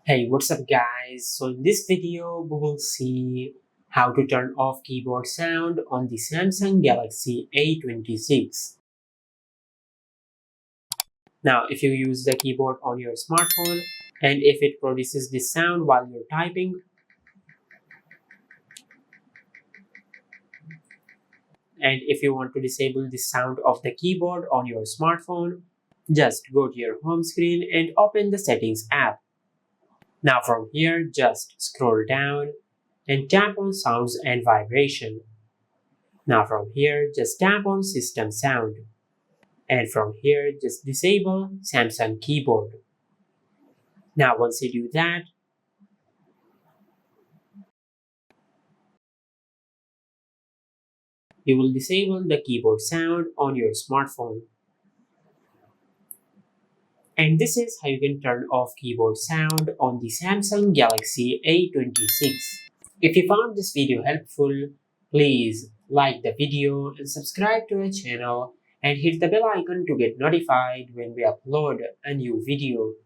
Hey, what's up guys? So in this video, we will see how to turn off keyboard sound on the Samsung Galaxy A26. Now, if you use the keyboard on your smartphone and if it produces this sound while you're typing, and if you want to disable the sound of the keyboard on your smartphone, just go to your home screen and open the settings app. Now from here, just scroll down and tap on sounds and vibration. Now from here, just tap on System Sound. And from here, just disable Samsung Keyboard. Now once you do that, you will disable the keyboard sound on your smartphone. And this is how you can turn off keyboard sound on the Samsung Galaxy A26. If you found this video helpful, please like the video and subscribe to our channel and hit the bell icon to get notified when we upload a new video.